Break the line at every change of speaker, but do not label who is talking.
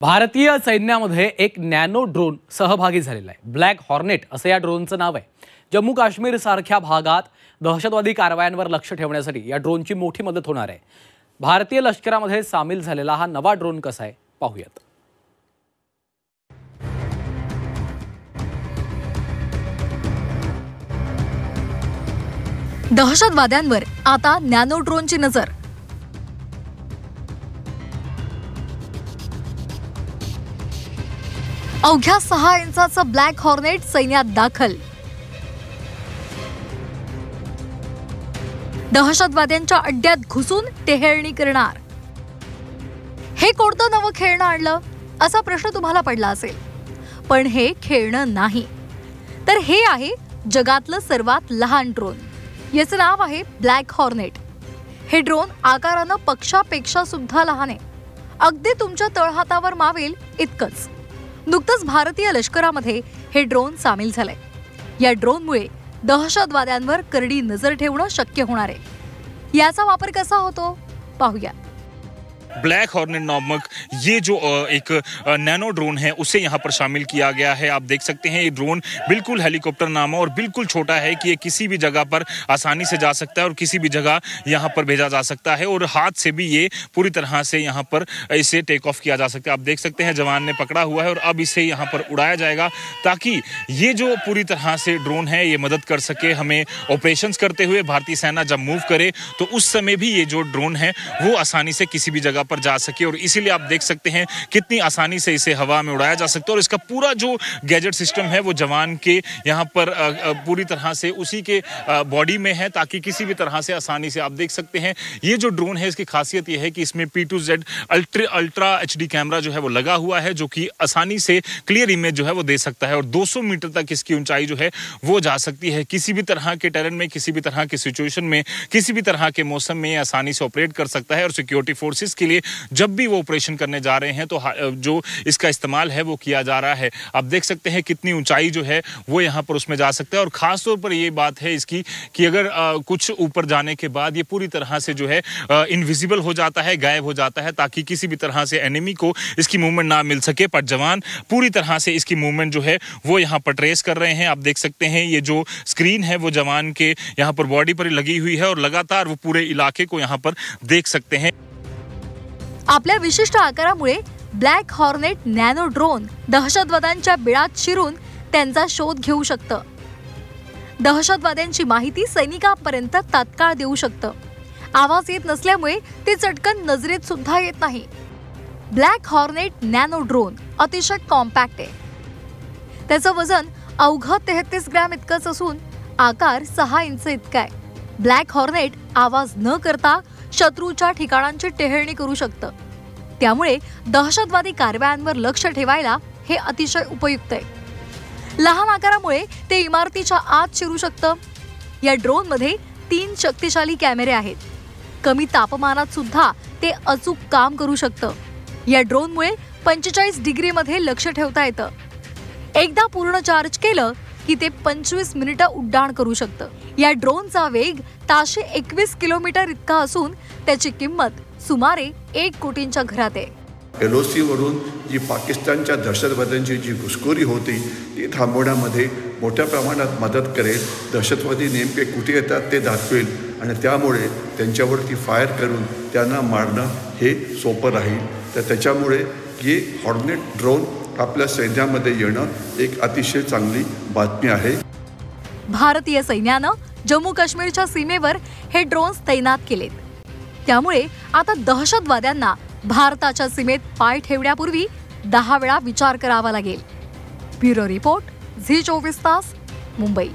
भारतीय सैन्यामध्ये एक नॅनो ड्रोन सहभागी झालेला आहे। ब्लॅक हॉर्नेट असं या ड्रोनचं नाव आहे। जम्मू काश्मीर सारख्या भागात दहशतवादी कारवायांवर लक्ष ठेवण्यासाठी या ड्रोनची मोठी मदत होणार आहे। भारतीय लष्करामध्ये सामील झालेला हा नवा ड्रोन कसा आहे पाहूयात।
दहशतवाद्यांवर आता नॅनो ड्रोनची नजर। अवघ्या 6 इंचाचं ब्लॅक हॉर्नेट सैन्यात दाखल। दहशतवाद्यांच्या अड्ड्यात घुसून टेहेळणी करणार। हे कोणतं नवं खेळणं आणलं असा प्रश्न तुम्हाला पडला असेल, पण हे खेळणं नाही, तर हे आहे जगातलं सर्वात लहान ड्रोन। याचं नाव आहे ब्लॅक हॉर्नेट। हे ड्रोन आकारानं पक्षापेक्षा सुद्धा लहान आहे, अगदी तुमच्या तळहातावर मावेल इतकंच। नुकतंच भारतीय लष्करामध्ये हे ड्रोन सामील झालंय। या ड्रोनमुळे दहशतवाद्यांवर करडी नजर ठेवणं शक्य होणार आहे। याचा वापर कसा होतो पाहूया।
ब्लैक हॉर्नेट नामक ये जो एक नैनो ड्रोन है उसे यहाँ पर शामिल किया गया है। आप देख सकते हैं ये ड्रोन बिल्कुल हेलीकॉप्टर नामा और बिल्कुल छोटा है कि ये किसी भी जगह पर आसानी से जा सकता है और किसी भी जगह यहाँ पर भेजा जा सकता है और हाथ से भी ये पूरी तरह से यहाँ पर इसे टेक ऑफ किया जा सकता है। आप देख सकते हैं जवान ने पकड़ा हुआ है और अब इसे यहाँ पर उड़ाया जाएगा ताकि ये जो पूरी तरह से ड्रोन है ये मदद कर सके हमें ऑपरेशंस करते हुए। भारतीय सेना जब मूव करे तो उस समय भी ये जो ड्रोन है वो आसानी से किसी भी जगह पर जा सके और इसीलिए आप देख सकते हैं कितनी आसानी से इसे हवा में उड़ाया जा सकता है। और इसका पूरा जो गैजेट सिस्टम है वो जवान के यहाँ पर पूरी तरह से उसी के बॉडी में है ताकि किसी भी तरह से आसानी से। आप देख सकते हैं ये जो ड्रोन है इसकी खासियत ये है कि इसमें P2Z अल्ट्रा HD कैमरा जो है वो लगा हुआ है, जो कि आसानी से क्लियर इमेज जो है वो दे सकता है और 200 मीटर तक इसकी ऊंचाई जो है वो जा सकती है। किसी भी तरह के टेरेन में, किसी भी तरह के सिचुएशन में, किसी भी तरह के मौसम में आसानी से ऑपरेट कर सकता है। और सिक्योरिटी फोर्सेस के लिए जब भी वो ऑपरेशन करने जा रहे हैं तो जो इसका इस्तेमाल है वो किया जा रहा है। आप देख सकते हैं कितनी ऊंचाई जो है वो यहाँ पर उसमें जा सकता है। और खास तौर पर ये बात है इसकी कि अगर कुछ ऊपर जाने के बाद ये पूरी तरह से जो है इनविजिबल हो जाता है, गायब हो जाता है, ताकि किसी भी तरह से एनिमी को इसकी मूवमेंट ना मिल सके। पर जवान पूरी तरह से इसकी मूवमेंट जो है वो यहाँ पर ट्रेस कर रहे हैं। आप देख सकते हैं ये जो स्क्रीन है वो जवान के यहाँ पर बॉडी पर लगी हुई है और लगातार वो पूरे इलाके को यहाँ पर देख सकते हैं।
आपल्या विशिष्ट आकारामुळे ब्लॅक हॉर्नेट नॅनो ड्रोन दहशतवाद्यांच्या बिळात शिरून त्यांचा शोध घेऊ शकतं। दहशतवाद्यांची माहिती सैनिकांपर्यंत तात्काळ देऊ शकतं। आवाज येत नसल्यामुळे ते चटकन नजरेत सुद्धा येत नाही। ब्लॅक हॉर्नेट नॅनो ड्रोन अतिशय कॉम्पॅक्ट आहे। त्याचं वजन अवघं 33 ग्रॅम इतकंच असून आकार 6 इंच इतका आहे। ब्लॅक हॉर्नेट आवाज न करता शत्रूच्या ठिकाणांची टेहेळणी करू शकतं, त्यामुळे दहशतवादी कारवायांवर लक्ष ठेवायला हे अतिशय उपयुक्त आहे। लहान आकारामुळे ते इमारतीच्या आत शिरू शकतं। या ड्रोनमध्ये 3 शक्तिशाली कॅमेरे आहेत। कमी तापमानात सुद्धा ते अचूक काम करू शकतं। या ड्रोनमुळे 45 डिग्रीमध्ये लक्ष ठेवता येतं। एकदा पूर्ण चार्ज केलं की ते 25 मिनिटं उड्डाण करू शकतं। या ड्रोनचा वेग ताशी 21 किलोमीटर इतका असून त्याची किंमत सुमारे 1 कोटींच्या घरात आहे।
LOC वरून जी पाकिस्तानच्या दहशतवाद्यांची जी घुसखोरी होती ती थांबवण्यामध्ये मोठ्या प्रमाणात मदत करेल। दहशतवादी नेमके कुठे येतात ते दाखवेल आणि त्यामुळे त्यांच्यावरती फायर करून त्यांना मारणं हे सोपं राहील। तर त्याच्यामुळे हे हॉर्नेट ड्रोन आपल्या सैन्यामध्ये येणं एक अतिशय चांगली बातमी आहे।
भारतीय सैन्यानं जम्मू काश्मीरच्या सीमेवर हे ड्रोन्स तैनात केलेत, त्यामुळे आता दहशतवाद्यांना भारताच्या सीमेत पाय ठेवण्यापूर्वी 10 वेळा विचार करावा लागेल। ब्युरो रिपोर्ट, झी 24 तास, मुंबई।